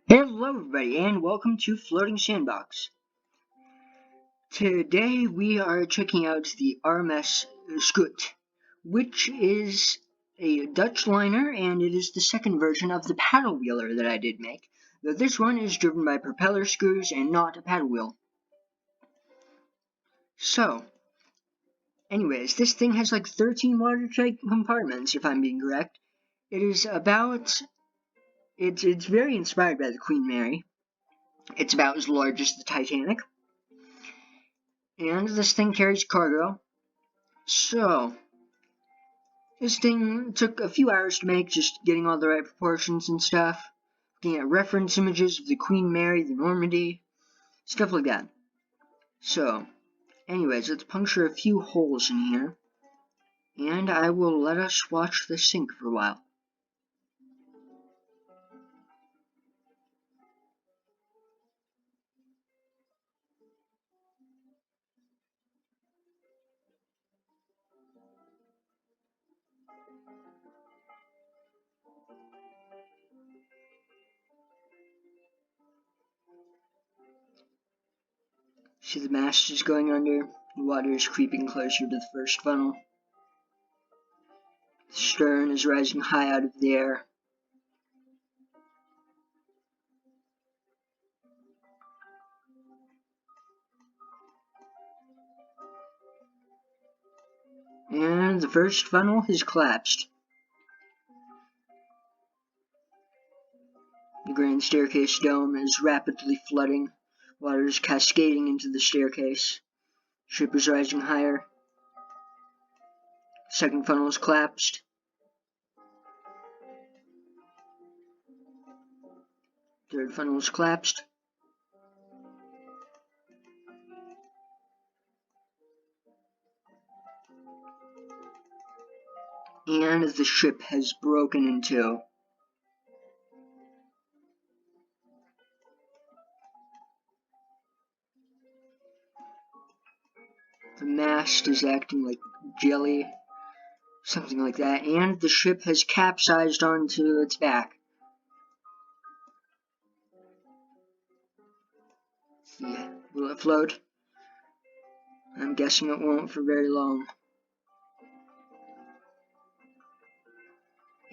Hello everybody and welcome to Floating Sandbox. Today we are checking out the RMS Schut, which is a Dutch liner and it is the second version of the paddle wheeler that I did make, though this one is driven by propeller screws and not a paddle wheel. So, anyways, this thing has like 13 watertight compartments if I'm being correct. It's very inspired by the Queen Mary. It's about as large as the Titanic. And this thing carries cargo. So, this thing took a few hours to make, just getting all the right proportions and stuff. Looking at reference images of the Queen Mary, the Normandy, stuff like that. So, anyways, let's puncture a few holes in here. And I will let us watch this sink for a while. See the mast is going under. The water is creeping closer to the first funnel. The stern is rising high out of the air. And the first funnel has collapsed. The grand staircase dome is rapidly flooding. Water is cascading into the staircase. Ship is rising higher. Second funnel is collapsed. Third funnel is collapsed. And the ship has broken in two. The mast is acting like jelly, something like that, and the ship has capsized onto its back. Yeah, will it float? I'm guessing it won't for very long.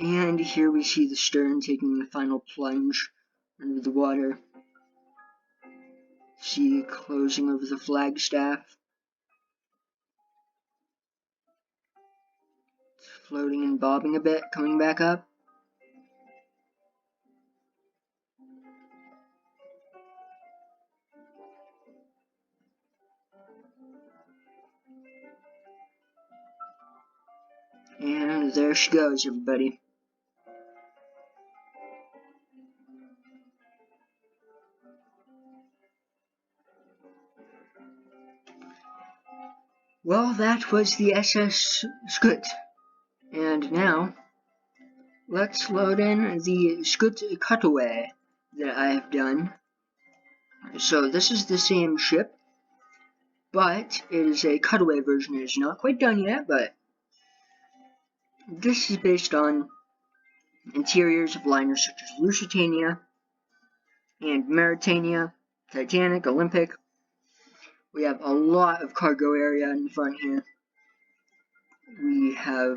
And here we see the stern taking the final plunge under the water. Sea closing over the flagstaff. Floating and bobbing a bit, coming back up. And there she goes, everybody. Well, that was the SS Schut. And now, let's load in the Schut cutaway that I have done. So this is the same ship, but it is a cutaway version. It is not quite done yet, but this is based on interiors of liners such as Lusitania and Mauritania, Titanic, Olympic. We have a lot of cargo area in the front here. We have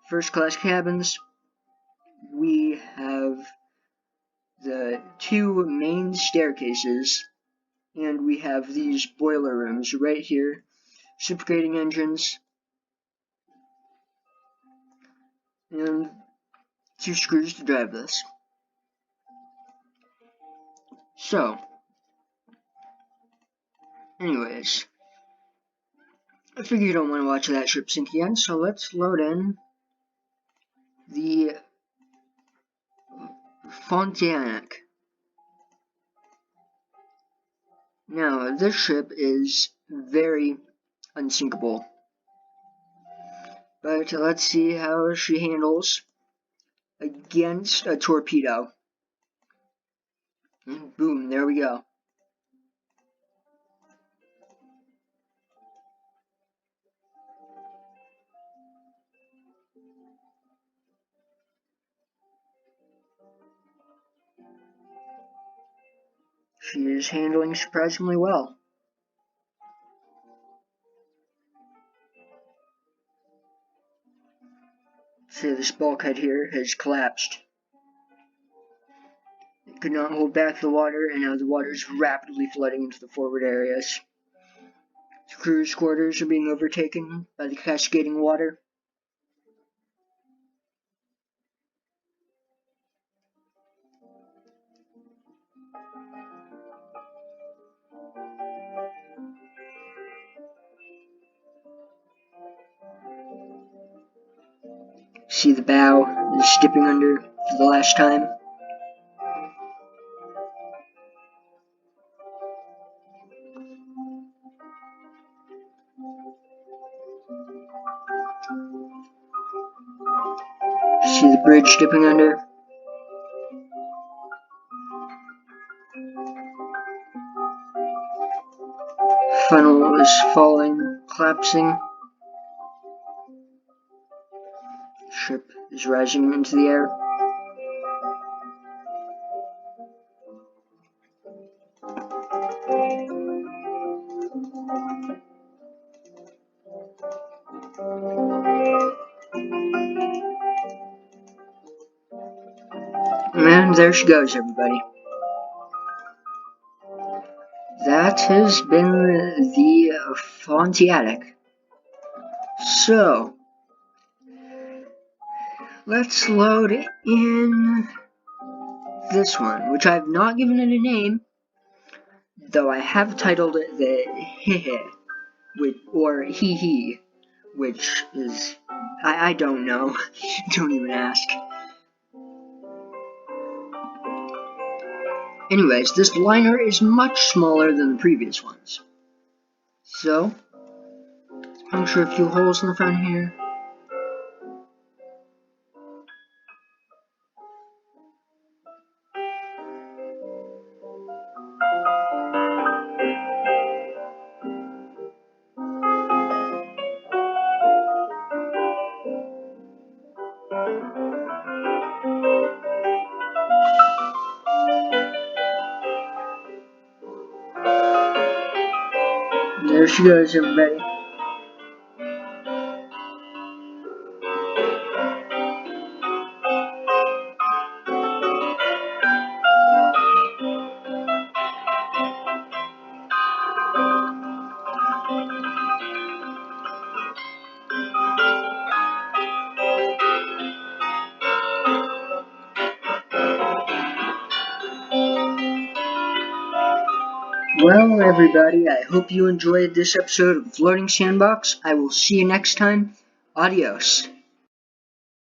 first class cabins. We have the two main staircases, and we have these boiler rooms right here, reciprocating engines, and two screws to drive this. So, anyways, I figure you don't want to watch that ship sink again, so let's load in the Fontianic. Now, this ship is very unsinkable, but let's see how she handles against a torpedo. And boom, there we go. She is handling surprisingly well. See, this bulkhead here has collapsed. It could not hold back the water, and now the water is rapidly flooding into the forward areas. The crew's quarters are being overtaken by the cascading water. See the bow is dipping under for the last time. See the bridge dipping under. Funnel is falling, collapsing. Ship is rising into the air. And there she goes, everybody. That has been the Fontiatic. So, let's load in this one, which I've not given it a name, though I have titled it the Hehe, or Hee Hee, which is, I don't know, don't even ask. Anyways, this liner is much smaller than the previous ones. So, puncture a few holes in the front here. There she goes, everybody. Well, everybody, I hope you enjoyed this episode of Floating Sandbox. I will see you next time. Adios.